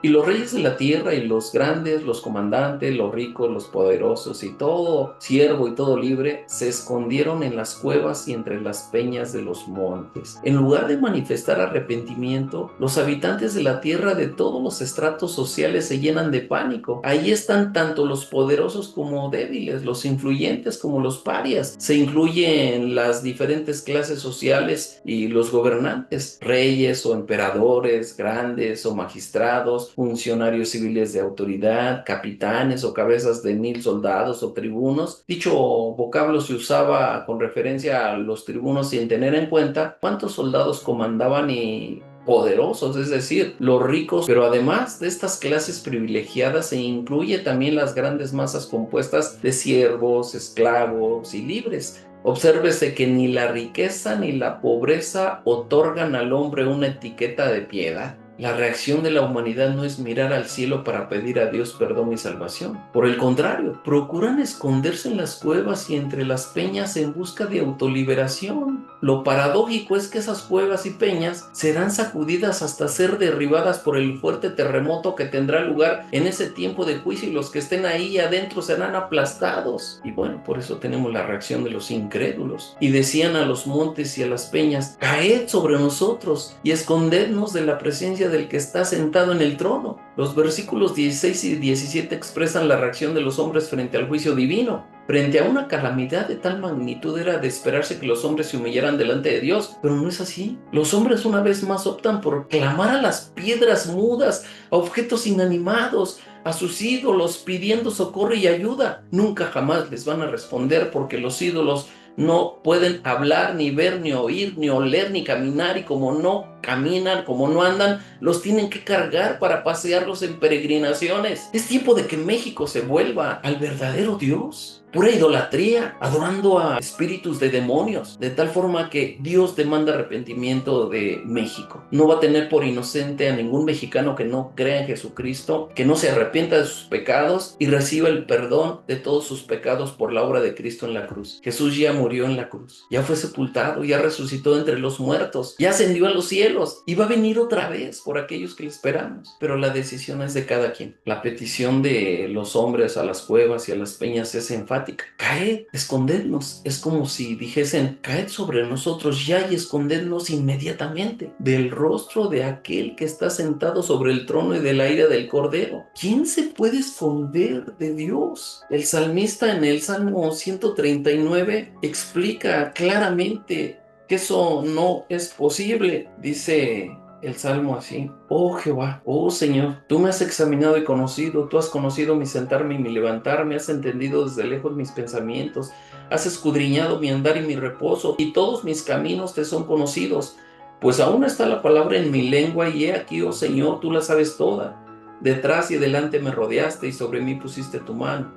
Y los reyes de la tierra y los grandes, los comandantes, los ricos, los poderosos y todo siervo y todo libre se escondieron en las cuevas y entre las peñas de los montes. En lugar de manifestar arrepentimiento, los habitantes de la tierra de todos los estratos sociales se llenan de pánico. Ahí están tanto los poderosos como débiles, los influyentes como los parias. Se incluyen las diferentes clases sociales y los gobernantes, reyes o emperadores, grandes o magistrados, funcionarios civiles de autoridad, capitanes o cabezas de 1000 soldados o tribunos. Dicho vocablo se usaba con referencia a los tribunos sin tener en cuenta cuántos soldados comandaban y poderosos, es decir, los ricos, pero además de estas clases privilegiadas se incluye también las grandes masas compuestas de siervos, esclavos y libres. Obsérvese que ni la riqueza ni la pobreza otorgan al hombre una etiqueta de piedad. La reacción de la humanidad no es mirar al cielo para pedir a Dios perdón y salvación. Por el contrario, procuran esconderse en las cuevas y entre las peñas en busca de autoliberación. Lo paradójico es que esas cuevas y peñas serán sacudidas hasta ser derribadas por el fuerte terremoto que tendrá lugar en ese tiempo de juicio, y los que estén ahí adentro serán aplastados. Y bueno, por eso tenemos la reacción de los incrédulos. Y decían a los montes y a las peñas: caed sobre nosotros y escondednos de la presencia del que está sentado en el trono. Los versículos 16 y 17 expresan la reacción de los hombres frente al juicio divino. Frente a una calamidad de tal magnitud era de esperarse que los hombres se humillaran delante de Dios, pero no es así. Los hombres una vez más optan por clamar a las piedras mudas, a objetos inanimados, a sus ídolos, pidiendo socorro y ayuda. Nunca jamás les van a responder, porque los ídolos no pueden hablar, ni ver, ni oír, ni oler, ni caminar, y como no caminan, como no andan, los tienen que cargar para pasearlos en peregrinaciones. Es tiempo de que México se vuelva al verdadero Dios. Pura idolatría, adorando a espíritus de demonios, de tal forma que Dios demanda arrepentimiento de México. No va a tener por inocente a ningún mexicano que no crea en Jesucristo, que no se arrepienta de sus pecados y reciba el perdón de todos sus pecados por la obra de Cristo en la cruz. Jesús ya murió en la cruz, ya fue sepultado, ya resucitó entre los muertos, ya ascendió a los cielos y va a venir otra vez por aquellos que le esperamos. Pero la decisión es de cada quien. La petición de los hombres a las cuevas y a las peñas es enfática: caed, escondednos. Es como si dijesen: caed sobre nosotros ya y escondednos inmediatamente del rostro de aquel que está sentado sobre el trono y de la ira del Cordero. ¿Quién se puede esconder de Dios? El salmista en el Salmo 139 explica claramente que eso no es posible. Dice el Salmo así: oh Jehová, oh Señor, tú me has examinado y conocido, tú has conocido mi sentarme y mi levantarme, has entendido desde lejos mis pensamientos, has escudriñado mi andar y mi reposo, y todos mis caminos te son conocidos. Pues aún está la palabra en mi lengua, y he aquí, oh Señor, tú la sabes toda. Detrás y delante me rodeaste, y sobre mí pusiste tu mano.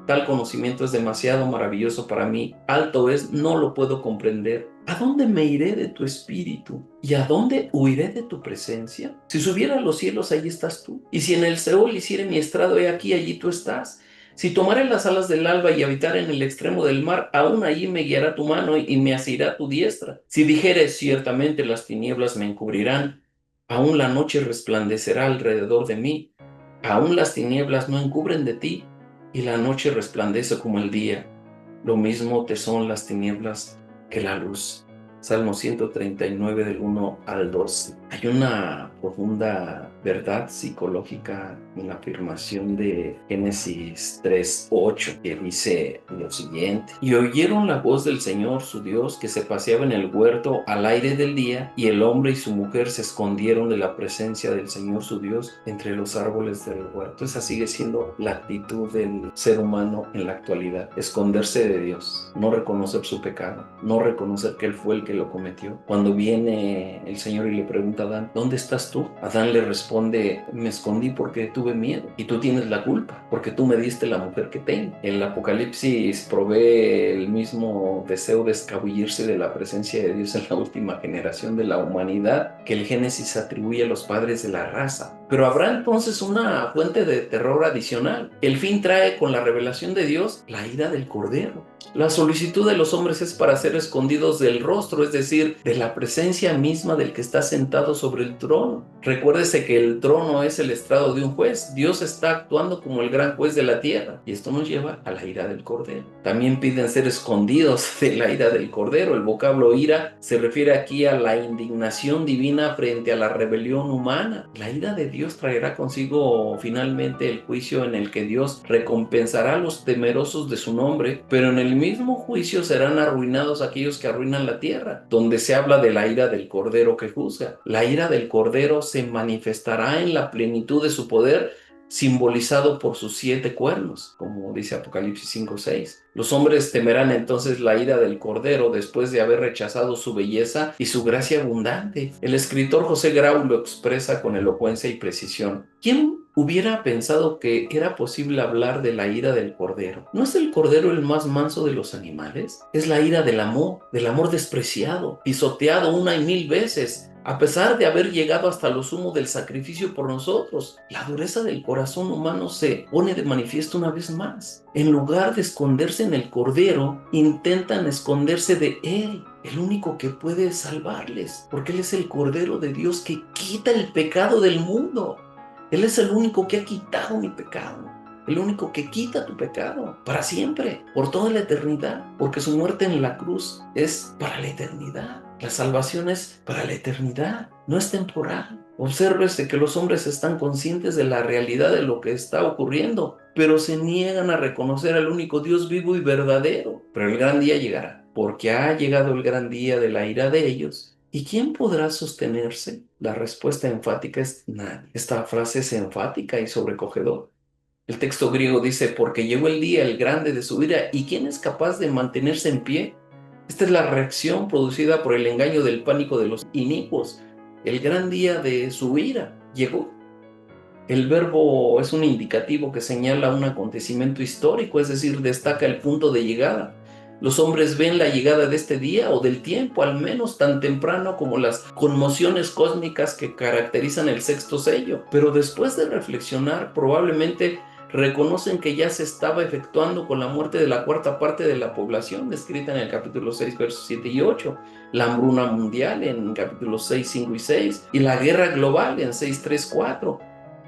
Tal conocimiento es demasiado maravilloso para mí. Alto es, no lo puedo comprender. ¿A dónde me iré de tu espíritu? ¿Y a dónde huiré de tu presencia? Si subiera a los cielos, allí estás tú. Y si en el Seol hiciere mi estrado, he aquí, allí tú estás. Si tomare las alas del alba y habitar en el extremo del mar, aún allí me guiará tu mano y me asirá tu diestra. Si dijere, ciertamente las tinieblas me encubrirán, aún la noche resplandecerá alrededor de mí. Aún las tinieblas no encubren de ti, y la noche resplandece como el día. Lo mismo te son las tinieblas que la luz. Salmo 139 del 1 al 2. Hay una profunda verdad psicológica en la afirmación de Génesis 3:8 que dice lo siguiente: y oyeron la voz del Señor su Dios que se paseaba en el huerto al aire del día, y el hombre y su mujer se escondieron de la presencia del Señor su Dios entre los árboles del huerto. Esa sigue siendo la actitud del ser humano en la actualidad: esconderse de Dios, no reconocer su pecado, no reconocer que Él fue el que lo cometió. Cuando viene el Señor y le pregunta a Adán, ¿dónde estás tú? Adán le responde, me escondí porque tuve miedo, y tú tienes la culpa porque tú me diste la mujer que tengo. El Apocalipsis provee el mismo deseo de escabullirse de la presencia de Dios en la última generación de la humanidad que el Génesis atribuye a los padres de la raza. Pero habrá entonces una fuente de terror adicional. El fin trae con la revelación de Dios la ira del Cordero. La solicitud de los hombres es para ser escondidos del rostro, es decir, de la presencia misma del que está sentado sobre el trono. Recuérdese que el trono es el estrado de un juez. Dios está actuando como el gran juez de la tierra, y esto nos lleva a la ira del Cordero. También piden ser escondidos de la ira del Cordero. El vocablo ira se refiere aquí a la indignación divina frente a la rebelión humana. La ira de Dios traerá consigo finalmente el juicio en el que Dios recompensará a los temerosos de su nombre, pero en el mismo juicio serán arruinados aquellos que arruinan la tierra, donde se habla de la ira del Cordero que juzga. La ira del Cordero se manifestará en la plenitud de su poder, simbolizado por sus 7 cuernos, como dice Apocalipsis 5:6. Los hombres temerán entonces la ira del Cordero después de haber rechazado su belleza y su gracia abundante. El escritor José Grau lo expresa con elocuencia y precisión. ¿Quién hubiera pensado que era posible hablar de la ira del Cordero? ¿No es el Cordero el más manso de los animales? Es la ira del amor despreciado, pisoteado 1,000 veces, a pesar de haber llegado hasta lo sumo del sacrificio por nosotros. La dureza del corazón humano se pone de manifiesto una vez más. En lugar de esconderse en el Cordero, intentan esconderse de Él, el único que puede salvarles, porque Él es el Cordero de Dios que quita el pecado del mundo. Él es el único que ha quitado mi pecado, el único que quita tu pecado para siempre, por toda la eternidad, porque su muerte en la cruz es para la eternidad. La salvación es para la eternidad, no es temporal. Obsérvese que los hombres están conscientes de la realidad de lo que está ocurriendo, pero se niegan a reconocer al único Dios vivo y verdadero. Pero el gran día llegará, porque ha llegado el gran día de la ira de ellos. ¿Y quién podrá sostenerse? La respuesta enfática es nadie. Esta frase es enfática y sobrecogedora. El texto griego dice, porque llegó el día, el grande de su ira, ¿y quién es capaz de mantenerse en pie? Esta es la reacción producida por el engaño del pánico de los inicuos. El gran día de su ira llegó. El verbo es un indicativo que señala un acontecimiento histórico, es decir, destaca el punto de llegada. Los hombres ven la llegada de este día o del tiempo, al menos tan temprano como las conmociones cósmicas que caracterizan el sexto sello. Pero después de reflexionar, probablemente reconocen que ya se estaba efectuando con la muerte de la cuarta parte de la población, descrita en el capítulo 6, versos 7 y 8, la hambruna mundial en capítulos 6, 5 y 6, y la guerra global en 6, 3, 4.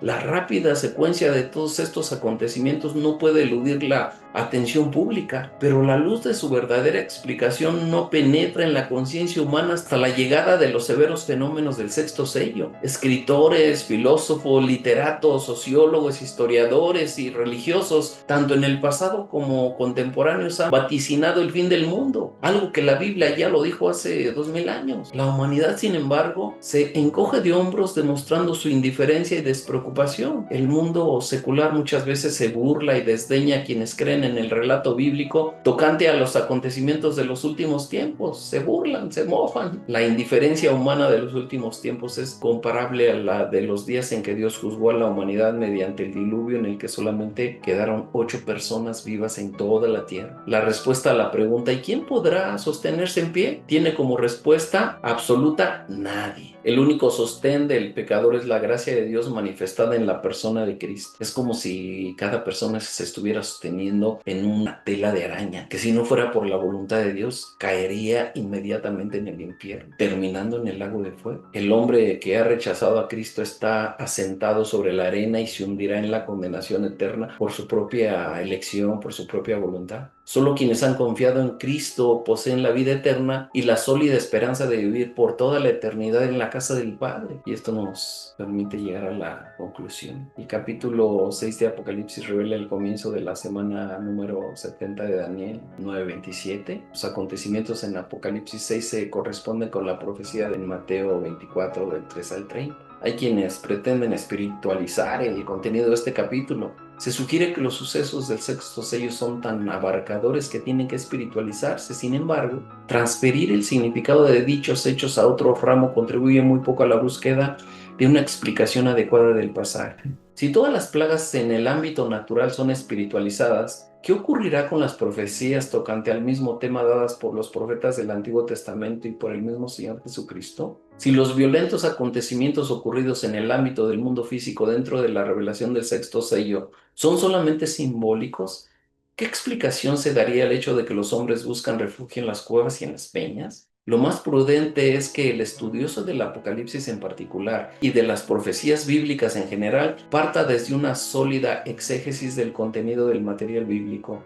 La rápida secuencia de todos estos acontecimientos no puede eludir la atención pública, pero la luz de su verdadera explicación no penetra en la conciencia humana hasta la llegada de los severos fenómenos del sexto sello. Escritores, filósofos, literatos, sociólogos, historiadores y religiosos, tanto en el pasado como contemporáneos, han vaticinado el fin del mundo, algo que la Biblia ya lo dijo hace 2000 años. La humanidad, sin embargo, se encoge de hombros demostrando su indiferencia y despreocupación preocupación. El mundo secular muchas veces se burla y desdeña a quienes creen en el relato bíblico tocante a los acontecimientos de los últimos tiempos. Se burlan, se mofan. La indiferencia humana de los últimos tiempos es comparable a la de los días en que Dios juzgó a la humanidad mediante el diluvio, en el que solamente quedaron 8 personas vivas en toda la tierra. La respuesta a la pregunta ¿y quién podrá sostenerse en pie? Tiene como respuesta absoluta nadie. El único sostén del pecador es la gracia de Dios manifestada en la persona de Cristo. Es como si cada persona se estuviera sosteniendo en una tela de araña, que si no fuera por la voluntad de Dios, caería inmediatamente en el infierno, terminando en el lago de fuego. El hombre que ha rechazado a Cristo está asentado sobre la arena y se hundirá en la condenación eterna por su propia elección, por su propia voluntad. Solo quienes han confiado en Cristo poseen la vida eterna y la sólida esperanza de vivir por toda la eternidad en la casa del Padre. Y esto nos permite llegar a la conclusión. El capítulo 6 de Apocalipsis revela el comienzo de la semana número 70 de Daniel 9:27. Los acontecimientos en Apocalipsis 6 se corresponden con la profecía de Mateo 24, del 3 al 30. Hay quienes pretenden espiritualizar el contenido de este capítulo. Se sugiere que los sucesos del sexto sello son tan abarcadores que tienen que espiritualizarse. Sin embargo, transferir el significado de dichos hechos a otro ramo contribuye muy poco a la búsqueda de una explicación adecuada del pasaje. Si todas las plagas en el ámbito natural son espiritualizadas, ¿qué ocurrirá con las profecías tocante al mismo tema dadas por los profetas del Antiguo Testamento y por el mismo Señor Jesucristo? Si los violentos acontecimientos ocurridos en el ámbito del mundo físico dentro de la revelación del sexto sello son solamente simbólicos, ¿qué explicación se daría al hecho de que los hombres buscan refugio en las cuevas y en las peñas? Lo más prudente es que el estudioso del Apocalipsis en particular y de las profecías bíblicas en general parta desde una sólida exégesis del contenido del material bíblico.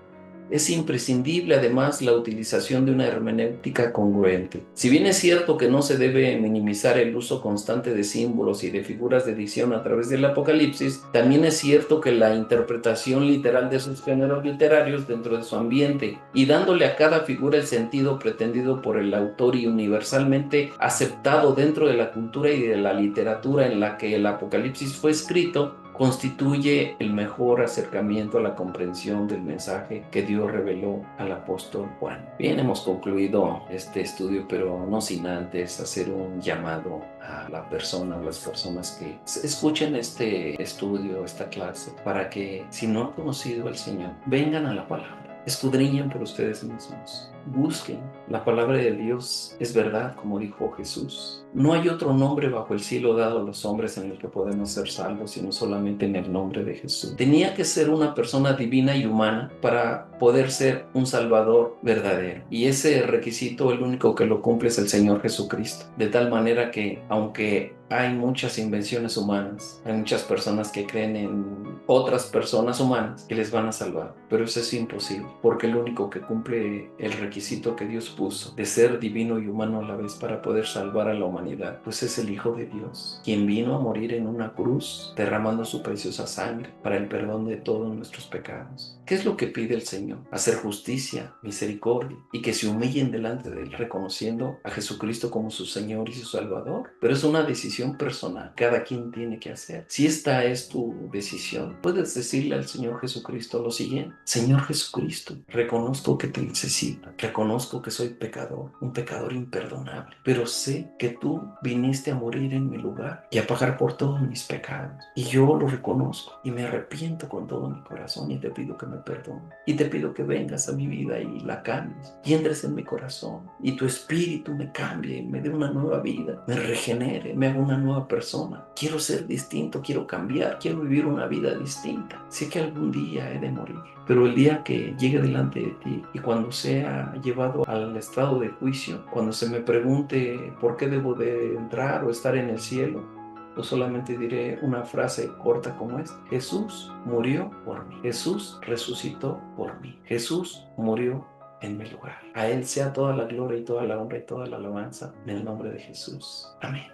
Es imprescindible además la utilización de una hermenéutica congruente. Si bien es cierto que no se debe minimizar el uso constante de símbolos y de figuras de dicción a través del Apocalipsis, también es cierto que la interpretación literal de sus géneros literarios dentro de su ambiente y dándole a cada figura el sentido pretendido por el autor y universalmente aceptado dentro de la cultura y de la literatura en la que el Apocalipsis fue escrito, constituye el mejor acercamiento a la comprensión del mensaje que Dios reveló al apóstol Juan. Bien, hemos concluido este estudio, pero no sin antes hacer un llamado a la persona o las personas que escuchen este estudio, esta clase, para que si no han conocido al Señor, vengan a la palabra, escudriñen por ustedes mismos. Busquen. La palabra de Dios es verdad, como dijo Jesús. No hay otro nombre bajo el cielo dado a los hombres en el que podemos ser salvos, sino solamente en el nombre de Jesús. Tenía que ser una persona divina y humana para poder ser un Salvador verdadero. Y ese requisito, el único que lo cumple es el Señor Jesucristo. De tal manera que, aunque hay muchas invenciones humanas, hay muchas personas que creen en otras personas humanas que les van a salvar, pero eso es imposible, porque el único que cumple el requisito que Dios puso de ser divino y humano a la vez para poder salvar a la humanidad, pues es el Hijo de Dios, quien vino a morir en una cruz derramando su preciosa sangre para el perdón de todos nuestros pecados. ¿Qué es lo que pide el Señor? Hacer justicia, misericordia y que se humillen delante de Él reconociendo a Jesucristo como su Señor y su Salvador. Pero es una decisión personal, cada quien tiene que hacer. Si esta es tu decisión, puedes decirle al Señor Jesucristo lo siguiente: Señor Jesucristo, reconozco que te necesito, reconozco que soy pecador, un pecador imperdonable, pero sé que tú viniste a morir en mi lugar y a pagar por todos mis pecados, y yo lo reconozco y me arrepiento con todo mi corazón y te pido que me perdones y te pido que vengas a mi vida y la cambies y entres en mi corazón y tu espíritu me cambie, me dé una nueva vida, me regenere, me haga una nueva persona. Quiero ser distinto, quiero cambiar, quiero vivir una vida distinta. Sé que algún día he de morir, pero el día que llegue delante de ti y cuando sea llevado al estado de juicio, cuando se me pregunte por qué debo de entrar o estar en el cielo, yo solamente diré una frase corta como esta: Jesús murió por mí, Jesús resucitó por mí, Jesús murió en mi lugar. A Él sea toda la gloria y toda la honra y toda la alabanza en el nombre de Jesús. Amén.